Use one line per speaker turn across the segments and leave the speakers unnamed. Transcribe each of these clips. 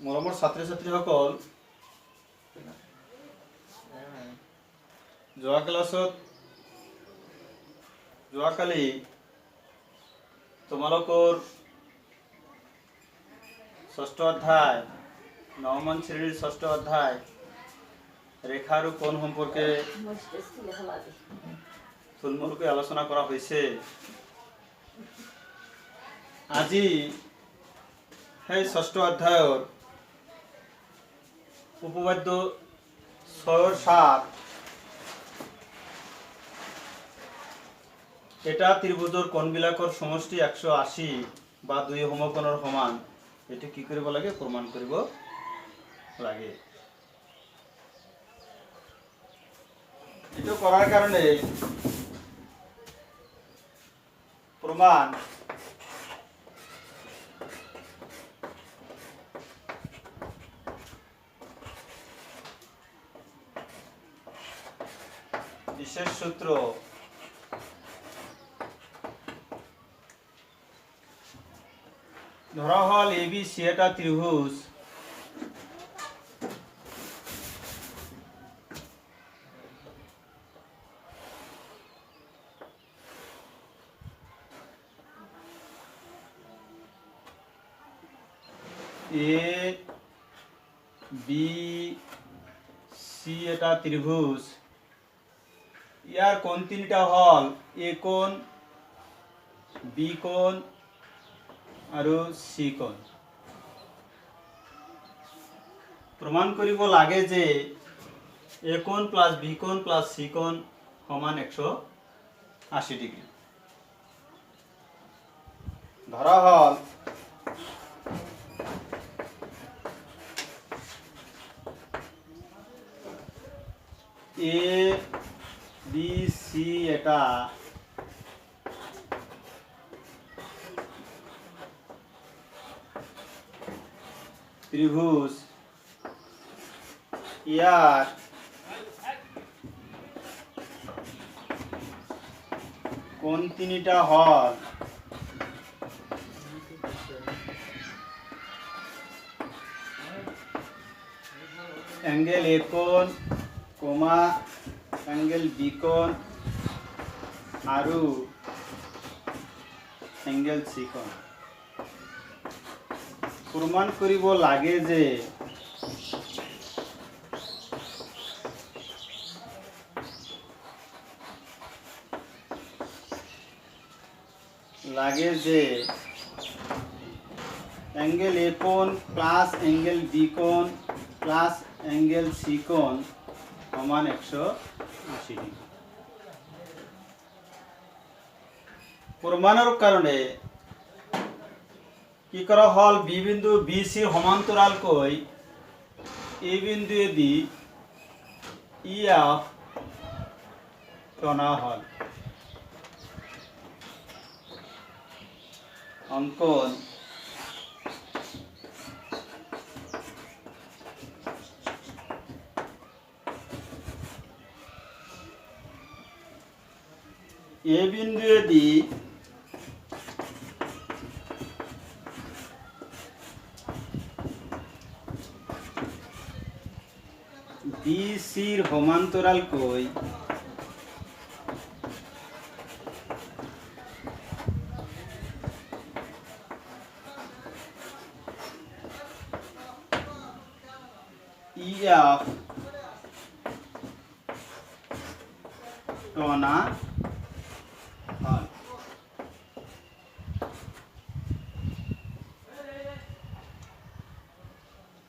মৰমৰ ছাত্ৰ ছাত্ৰীসকল, যোৱাকালি তোমালোকৰ ষষ্ঠ অধ্যায় নৱম শ্ৰেণীৰ ষষ্ঠ অধ্যায় ৰেখা আৰু কোণ সম্পৰ্কে থুলমূলকৈ আলোচনা কৰা হৈছে। আজি সেই ষষ্ঠ অধ্যায়ৰ উপপাদ্য 6-7 এটা ত্ৰিভুজৰ কোণবিলাকৰ সমষ্টি 180 বা 2 সমকোণৰ সমান। এটো কি কৰিব লাগে? প্ৰমাণ কৰিব লাগে। এটো কৰাৰ কাৰণে প্ৰমাণ বিশেষ সূত্র ধরা হল ABC এটা ত্রিভুজ। ABC এটা ত্রিভুজ। ইয়ার কোণ তিনটা হল A কোণ, B কোণ আৰু C কোণ। প্রমাণ কৰিব লাগে যে A কোণ প্লাস B কোণ প্লাস C কোণ সমান 180 ডিগ্রি। ধরা হল ABC এটা ত্রিভুজ। ইয়ার কোণ তিনটা হল অ্যাঙ্গেল A কোণ, অ্যাঙ্গেল B কোণ আৰু অ্যাঙ্গেল C কোণ। প্রমাণ কৰিব লাগে যে অ্যাঙ্গেল A কোণ প্লাস অ্যাঙ্গেল B কোণ প্লাস অ্যাঙ্গেল C কোণ সমান 180 ডিগ্রি। প্রমাণের কারণে কি করা হল? B বিন্দু BC সমান্তরালকৈ A বিন্দুৱেদি EF টনা হল। অঙ্কন A বিন্দুৱেদি BCৰ সমান্তৰালকৈ EF টনা হল।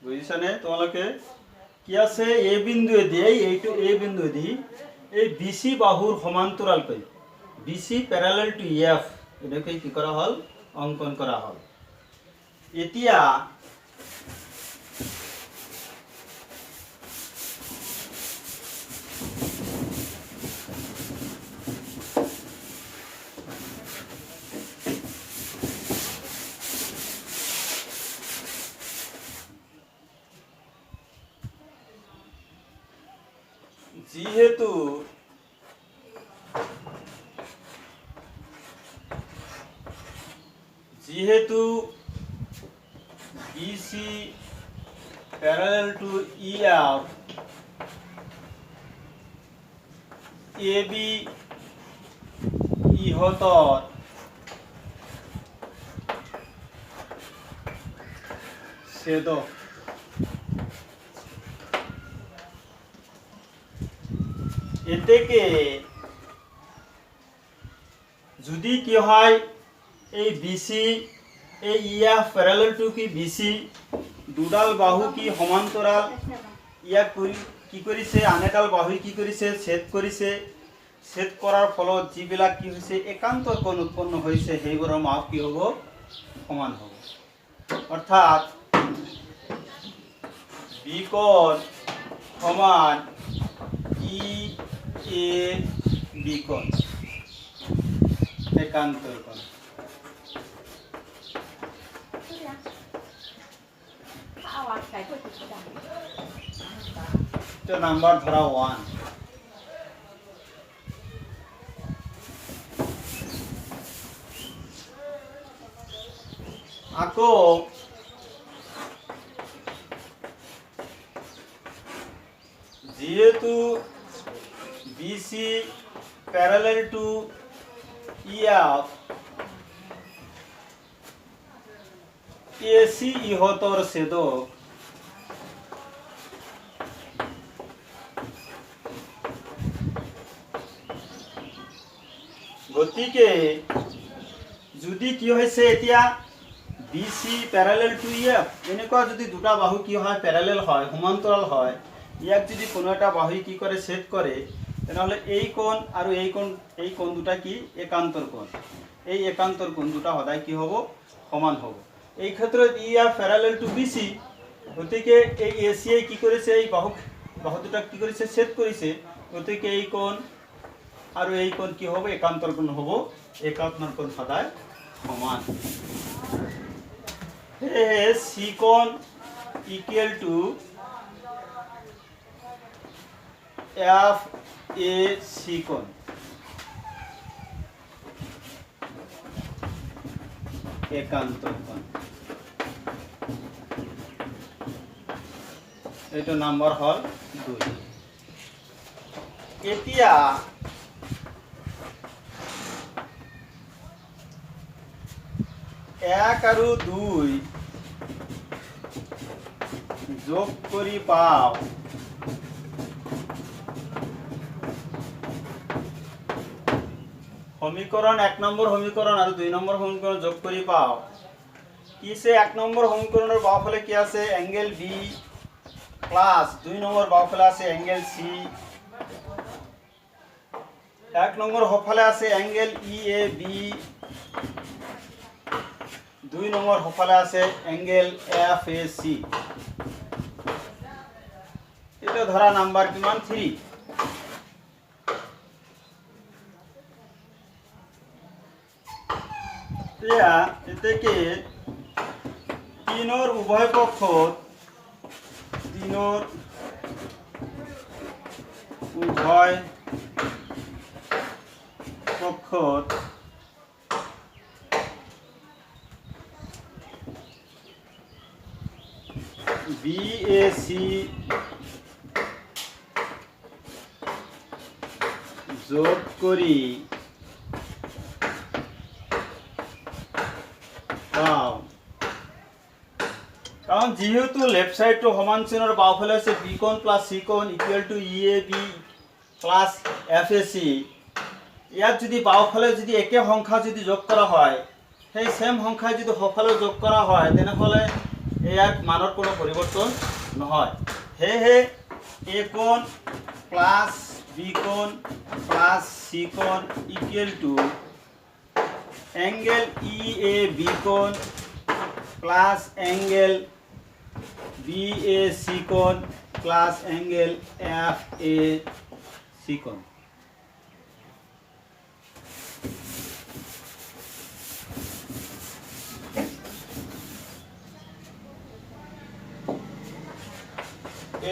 বুজিছানে তোমালোকে? কি আছে? A বিন্দুৱেদি এইটো A বিন্দুৱেদি এই BC বাহুৰ সমান্তৰালকৈ BC প্যারালাল টু EF এটাকে কি করা হল? অঙ্কন করা হল। এতিয়া যেহেতু BC parallel to EF, AB ইহতর ছেদক। এ থেকে যদি কি হয় এই বিসি এই ইএফ প্যারালাল টু কি বিসি দুডাল বাহু কি সমান্তরাল ইয়াক কি কৰিছে আন এডাল বাহু কি কৰিছে ছেদ কৰিছে ছেদ কৰাৰ ফলত যিবিলাক কি হৈছে একান্ত কোণ উৎপন্ন হৈছে সেইবোৰৰ মাপ কি হ'ব সমান হ'ব অৰ্থাৎ বি কোণ সমান ই এ বি কোণ একান্তর কোণ। এটা নাম্বার ধরা 1। আকৌ যেহেতু BC parallel to EF AC ইহতর ছেদক গতিকে যদি কি হৈছে এতিয়া BC প্যারালাল টু EF এনেকুৱা যদি দুটা বাহু কি হয় প্যারালাল হয় সমান্তরাল হয় ইয়াক যদি কোনো এটা বাহু কি করে ছেদ করে তাহলে এই কোণ আৰু এই কোণ দুটা কি একান্তর কোণ এই একান্তর কোণ দুটা সদায় কি হ'ব সমান হ'ব এই ক্ষেত্ৰত EF প্যারালাল টু BC গতিকে এই AC কি কৰিছে এই বাহু দুটা কি কৰিছে ছেদ কৰিছে গতিকে এই কোণ আৰু এই কোণ কি হ'ব একান্তর কোণ হ'ব একান্তর কোণ সদায় সমান C কোণ equal to F A C কোণ একান্তর কোণ এইটো নাম্বার হল 2। এতিয়া 1 আৰু 2 যোগ কৰি পাও সমীকরণ 1 নম্বৰ সমীকরণ আৰু 2 নম্বৰ সমীকরণ যোগ কৰি পাও কিছে 1 নম্বৰ সমীকৰণৰ বাওফালে কি আছে এংগেল বি প্লাস 2 নম্বৰ বাওফালে আছে এংগেল সি 1 নম্বৰ হফালে আছে angle E A B 2 number হফালে আছে এংগেল এফ এ সি এটা ধৰা নাম্বার কিমান 3 এতেকে 3 উভয় পক্ষ 3 উভয় পক্ষ BAC যোগ করি কারণ যেহেতু লেফট সাইড টু সমান চিহ্নৰ বাওফালে আছে বি কোণ প্লাস সি কোণ equal to EAB plus FAC ইয়াত যদি বাওফালে যদি একে সংখ্যা যদি যোগ করা হয় সেই সেম সংখ্যা যদি সফালে যোগ করা হয় তেনেহলে ইয়াত মানৰ কোনো পরিবর্তন নহয় হেহে এ কোণ প্লাস বি কোণ প্লাস সি কোণ ইকুয়াল টু एंगल EAB कोण प्लस एंगल BAC कोण प्लस एंगल FAC कोण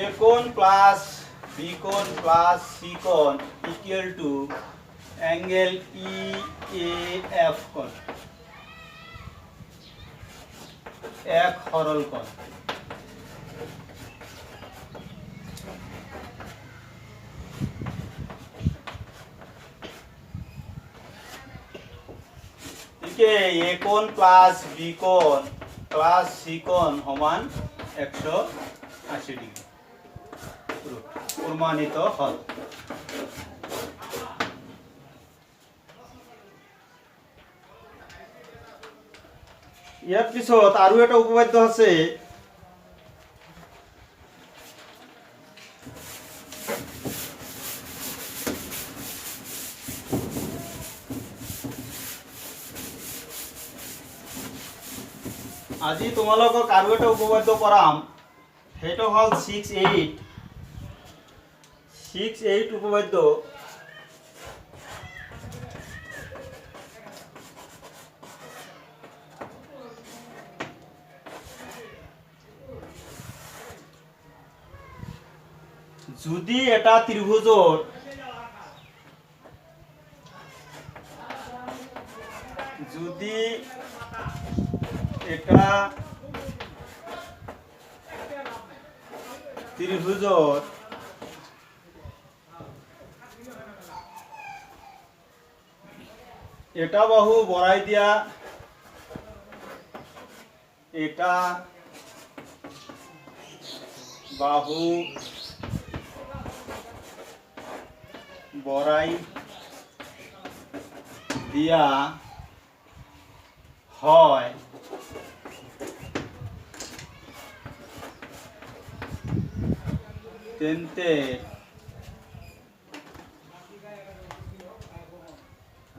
A कोण प्लस B कोण प्लस C कोण इक्वल टू एंगल EAF कोण एक सरल कोण লিখে এ কোণ প্লাস বি কোণ প্লাস সি কোণ সমান 180 ডিগ্রি প্রমাণিত হল। ইয়াৰ পিছত আৰু এটা উপপাদ্য আছে, আজি তোমালোকক আৰু এটা উপপাদ্য কৰাম, সেইটো হ'ল 6-8 উপপাদ্য। যদি এটা ত্রিভুজৰ এটা বাহু বঢ়াই দিয়া, এটা বাহু বঢ়াই দিয়া হয়, তেন্তে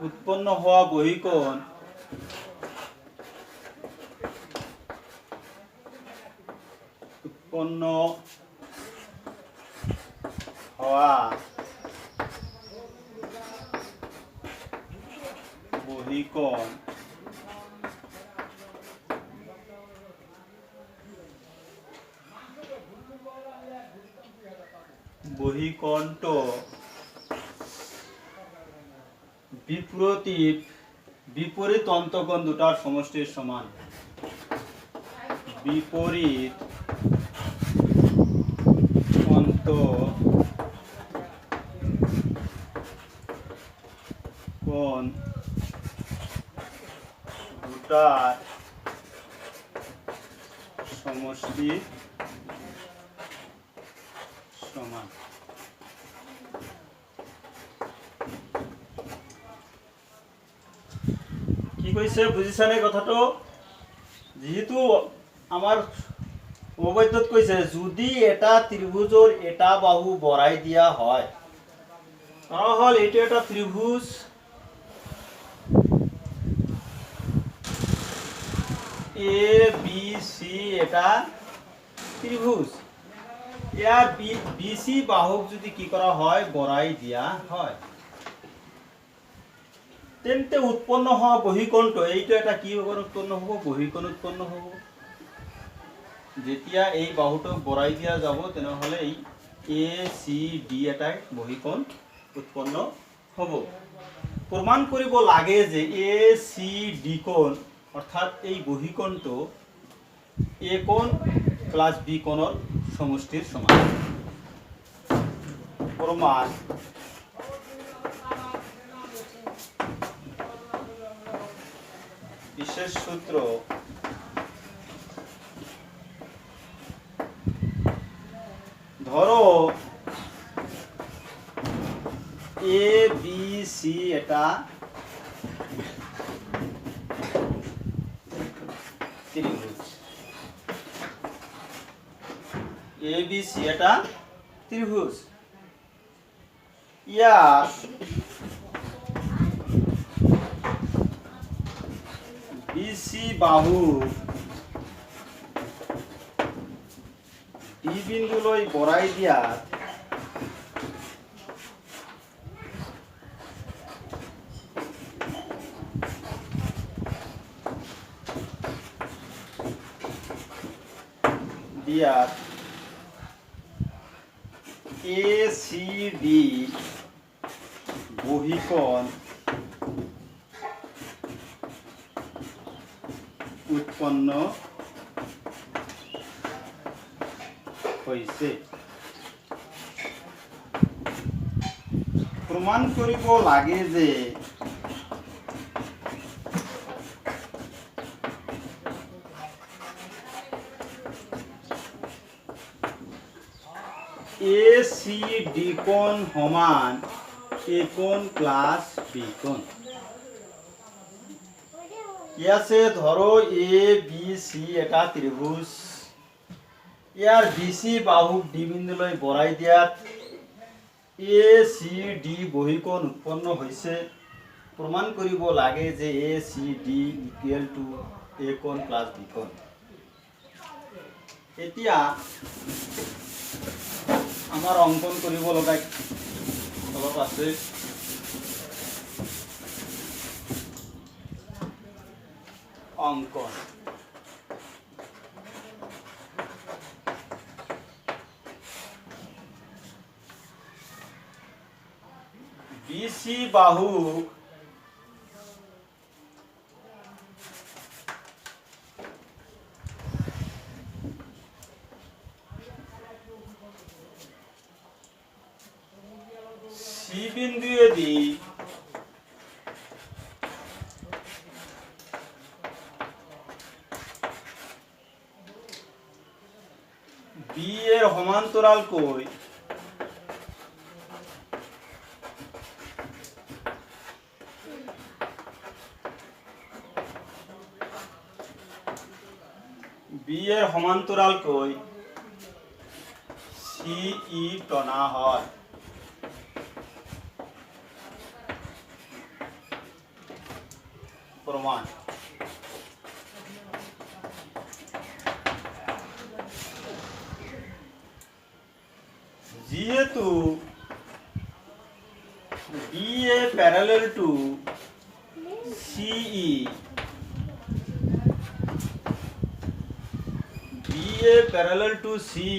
উৎপন্ন হওয়া বহিকোণ বহিকোণটো বিপরীত অন্তকোণ দুটার সমষ্টির সমান। বিপরীত অন্তকোণ দুটার সমষ্টির সমান। কি কৈছে বুজিছানে কথাটো? যেহেতু আমার উপপাদ্যত কৈছে যদি এটা ত্রিভুজৰ এটা বাহু বঢ়াই দিয়া হয়, ধৰা হল এইটো এটা ত্রিভুজ, এ বি সি এটা ত্রিভুজ, ইয়ার বি সি বাহুক যদি কি করা হয় বঢ়াই দিয়া হয়, তেন্তে উৎপন্ন হওয়া বহিকোণটো এইটো এটা কি উৎপন্ন হব? বহিকোণ উৎপন্ন হব। যেতিয়া এই বাহুটোক বঢ়াই দিয়া যাব তেনেহলে এই এ সি ডি এটা বহিকোণ উৎপন্ন হব। প্রমাণ কৰিব লাগে যে এ সি ডি কোণ অর্থাৎ এই বহিকোণটো এ কোণ প্লাস বি কোণৰ সমষ্টিৰ সমান। প্রমাণ বিশেষ সূত্র ধরো এ বি সি এটা ত্রিভুজ, এ বি সি এটা ত্রিভুজ, ইয়ার বিসি বাহু ডি বিন্দুলৈ বঢ়াই দিয়াত এ সি ডি বহিকোণ উৎপন্ন হয়েছে। প্রমাণ কৰিব লাগে যে এ সি ডি কোণ সমান এ কোণ প্লাস বি কোণ। কি আছে ধরো এ বি সি এটা ত্রিভুজ, ইয়ার বিসি বাহুক ডি বিন্দুলৈ বৰাই দিয়াত এ চি ডি বহিকোণ উৎপন্ন হৈছে। প্ৰমাণ কৰিব লাগে যে এ চি ডি ইকুৱেল টু এ কোণ প্লাস বি কোণ। এতিয়া আমাৰ অংকন কৰিব লগা অলপ আছে। অংকন বিসি বাহু সি বিন্দুয়েদি বি এর সমান্তরালকৈ সি ই টনা হয়। প্রমাণ যেহেতু B A parallel to CE, B A parallel to C,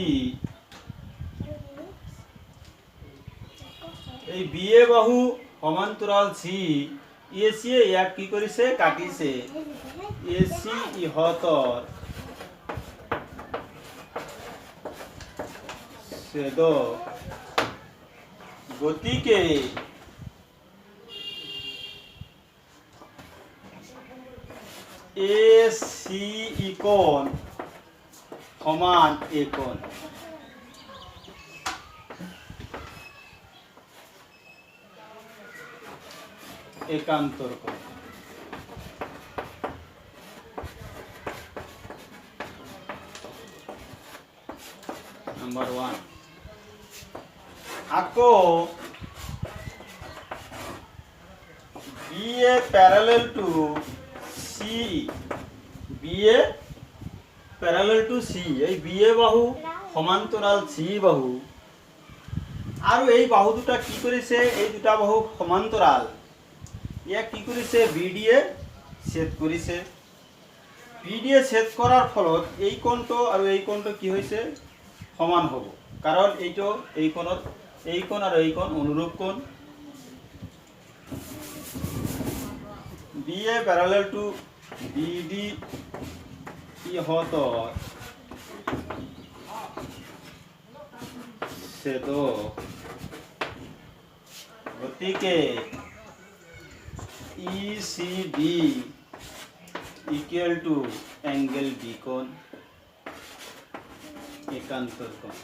এই বি এ বাহু সমান্তরাল সি, এ সি ইয়াক কি কৰিছে কাটিছে, এ সি ইহঁতৰ ছেদক, গতিকে এ সি ই কোণ সমান এ কোণ। একান্তর কোণ। নাম্বার 1 আকৌ B A parallel to C, B A parallel to C, এই বি এ বাহু সমান্তরাল সি বাহু, আৰু এই বাহু দুটা কি কৰিছে, এই দুটা বাহু সমান্তরাল, ইয়াক কি কৰিছে বি ডিয়ে ছেদ কৰিছে। বি ডিয়ে ছেদ কৰাৰ ফলত এই কোণটো আৰু এই কোণটো কি হৈছে সমান হ'ব, কাৰণ এইটো এই কোণত এই কোণ আৰু এই কোণ অনুৰূপ কোণ। B A parallel to B D ইহঁতৰ ছেদক, গতিকে E C D equal to angle B কোণ, একান্তর কোণ,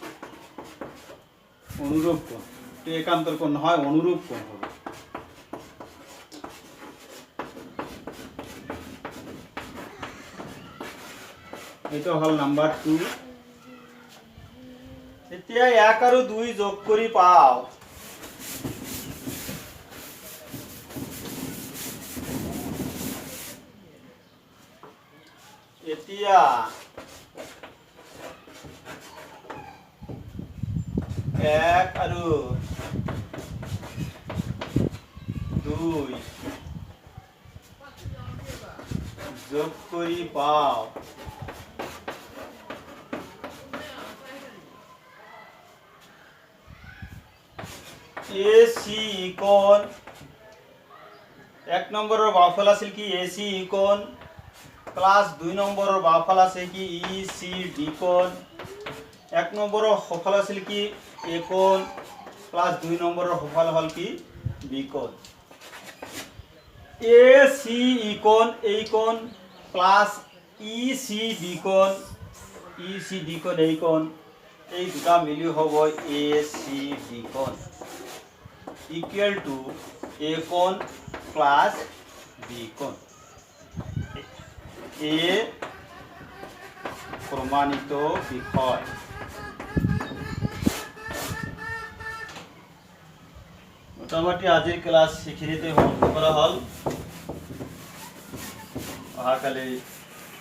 অনুরূপ কোণ। তো একান্তর কোণ নহয়, অনুরূপ কোণ হবে। এটা হল নাম্বার 2। এতিয়া 1 আৰু 2 যোগ কৰি পাও এতিয়া 1 আৰু 2 যোগ কৰি পাও এ সি কোণ। 1 নম্বৰৰ বাওঁফাল আছিল কি এ সি কোণ, প্লাস 2 নম্বৰৰ বাওঁফাল আছে কি ই সি ডি কোণ। 1 নম্বৰৰ সোঁফাল আছিল কি এ কোণ, প্লাস 2 নম্বৰৰ সোঁফাল হল কি বি কোণ। এ সি ই কোণ এই কোণ, প্লাস ই সি ডি কোণ, ই সি ডি কোণ এই কোণ, এই দুটা মিলি হ'ব এ চি ডি কোণ ইকুৱেল টু এ কোণ প্লাছ বি কোণ এ প্রমাণিত বিষয় মোটামুটি আজিৰ ক্লাছ এইখিনিতে সমাপ্ত কৰা হ'ল অহাকালি